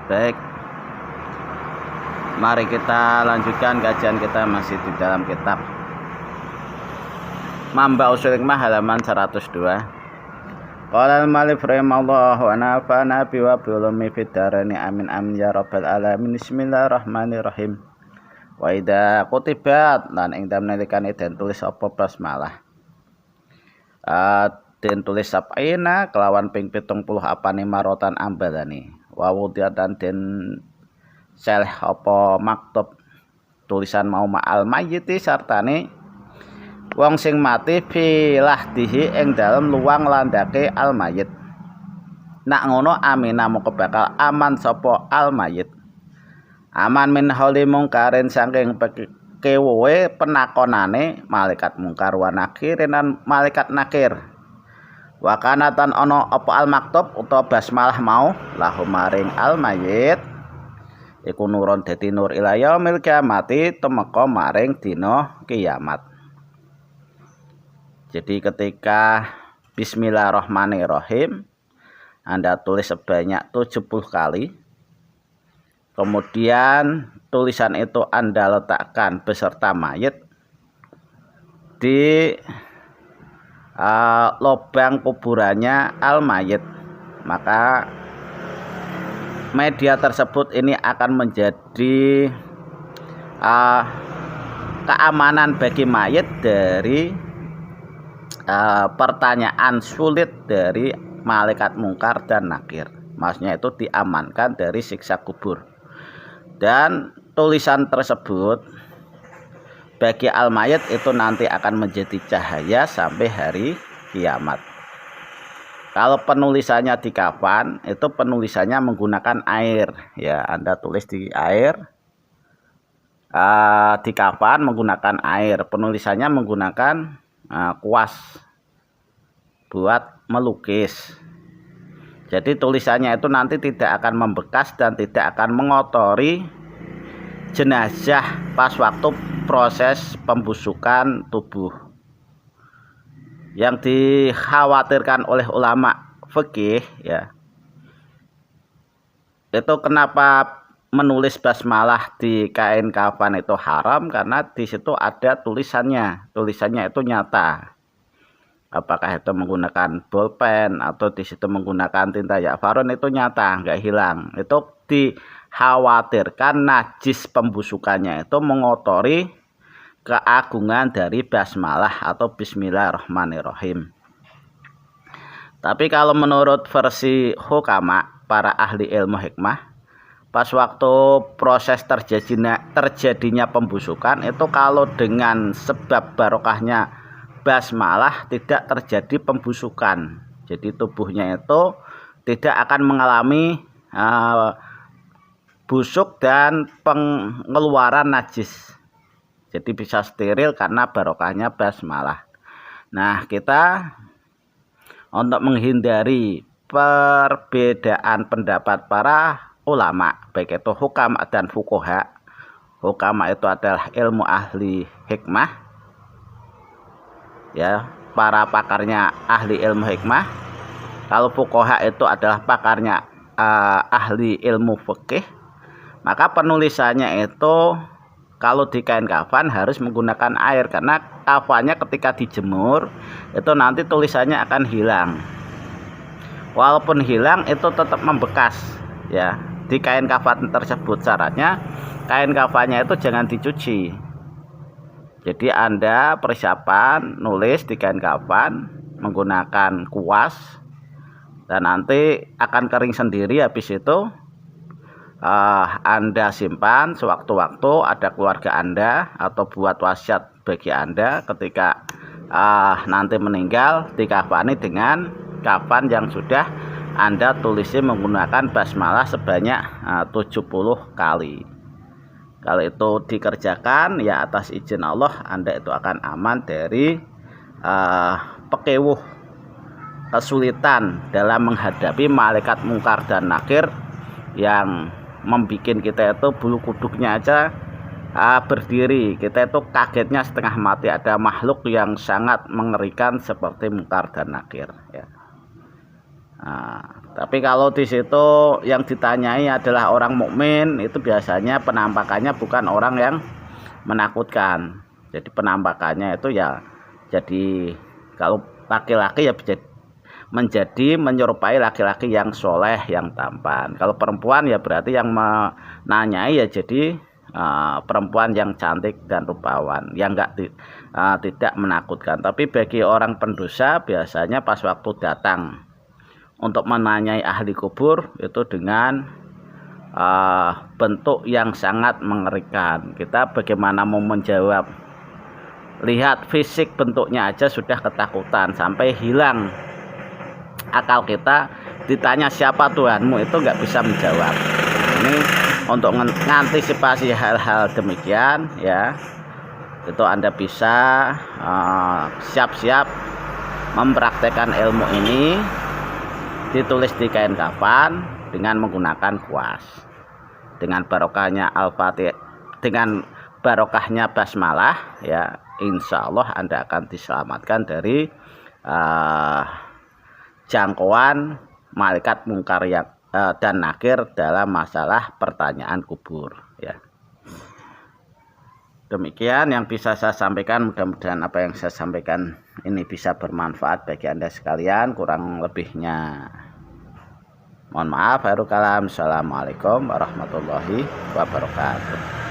Baik, mari kita lanjutkan kajian kita masih di dalam kitab Mamba Ushul Hikmah halaman 102. Qala al-mu'allif rahimahullah wa nafa'ana bi wa bi ulumi fid daraini amin amin ya rabbal alamin. Bismillahirrahmanirrahim. Wa idza kutibat lan ing dalem nalikane den tulis apa basmalah. Den tulis sab'ina kelawan ping 70 apane marotan ambalane. Wa wudiatan den seleh apa maktub tulisan mau ma'al mayyiti sartane wong sing mati filahdihi ing dalem luwang landake al mayyit. Nak ngono amina moko bakal aman sapa al mayyit. Aman min hauli mungkarin saking kewowe penakonane malaikat mungkar wa nakirin lan malaikat nakir. Wa kanatan ana apa al maktub utawa basmalah mau lahu maring al mayyit iku nuron dadi nur ila yaumil kiamati temeka maring dina kiamat. Jadi ketika bismillahirrahmanirrahim Anda tulis sebanyak 70 kali, kemudian tulisan itu Anda letakkan beserta mayit di lubang kuburannya al mayit, maka media tersebut ini akan menjadi keamanan bagi mayit dari pertanyaan sulit dari malaikat mungkar dan nakir. Maksudnya itu diamankan dari siksa kubur. Dan tulisan tersebut bagi al mayit itu nanti akan menjadi cahaya sampai hari kiamat. Kalau penulisannya di kafan, itu penulisannya menggunakan air. Ya, Anda tulis di air. Di kafan menggunakan air. Penulisannya menggunakan kuas buat melukis. Jadi tulisannya itu nanti tidak akan membekas dan tidak akan mengotori jenazah pas waktu proses pembusukan tubuh. Yang dikhawatirkan oleh ulama fikih, ya, itu kenapa menulis basmalah di kain kafan itu haram, karena di situ ada tulisannya itu nyata. Apakah itu menggunakan bolpen atau di situ menggunakan tinta ya'farun, itu nyata, nggak hilang. Itu dikhawatirkan najis pembusukannya itu mengotori keagungan dari basmalah atau bismillahirrahmanirrahim. Tapi kalau menurut versi hukama, para ahli ilmu hikmah, pas waktu proses terjadinya pembusukan itu kalau dengan sebab barokahnya basmalah tidak terjadi pembusukan. Jadi tubuhnya itu tidak akan mengalami busuk dan pengeluaran najis. Jadi bisa steril karena barokahnya basmalah. Nah, kita untuk menghindari perbedaan pendapat para ulama, baik itu hukam dan fuqaha. Hukama itu adalah ilmu ahli hikmah, ya, para pakarnya ahli ilmu hikmah. Kalau fuqaha itu adalah pakarnya ahli ilmu fikih. Maka penulisannya itu kalau di kain kafan harus menggunakan air, karena kafannya ketika dijemur itu nanti tulisannya akan hilang. Walaupun hilang itu tetap membekas, ya, di kain kafan tersebut. Syaratnya kain kafannya itu jangan dicuci. Jadi Anda persiapan nulis di kain kafan menggunakan kuas dan nanti akan kering sendiri. Habis itu Anda simpan sewaktu-waktu ada keluarga Anda, atau buat wasiat bagi Anda ketika nanti meninggal, dikafani dengan kafan yang sudah Anda tulisi menggunakan basmalah sebanyak 70 kali. Kalau itu dikerjakan, ya, atas izin Allah, Anda itu akan aman dari pekewuh, kesulitan dalam menghadapi malaikat mungkar dan nakir yang membuat kita itu bulu kuduknya aja berdiri. Kita itu kagetnya setengah mati, ada makhluk yang sangat mengerikan seperti mungkar dan nakir, ya. Nah, tapi kalau di situ yang ditanyai adalah orang mukmin, itu biasanya penampakannya bukan orang yang menakutkan. Jadi penampakannya itu ya jadi kalau laki-laki ya menjadi menyerupai laki-laki yang soleh, yang tampan. Kalau perempuan ya berarti yang menanyai ya jadi perempuan yang cantik dan rupawan, yang tidak menakutkan. Tapi bagi orang pendosa biasanya pas waktu datang untuk menanyai ahli kubur itu dengan bentuk yang sangat mengerikan. Kita bagaimana mau menjawab? Lihat fisik bentuknya aja sudah ketakutan sampai hilang akal kita. Ditanya siapa Tuhanmu itu nggak bisa menjawab. Ini untuk mengantisipasi hal-hal demikian ya, itu Anda bisa siap-siap mempraktekkan ilmu ini, ditulis di kain kafan dengan menggunakan kuas, dengan barokahnya Al-Fatihah, dengan barokahnya basmalah ya, insya Allah Anda akan diselamatkan dari jangkauan malaikat mungkar dan nakir dalam masalah pertanyaan kubur ya. Demikian yang bisa saya sampaikan, mudah-mudahan apa yang saya sampaikan ini bisa bermanfaat bagi Anda sekalian. Kurang lebihnya mohon maaf. Assalamualaikum warahmatullahi wabarakatuh.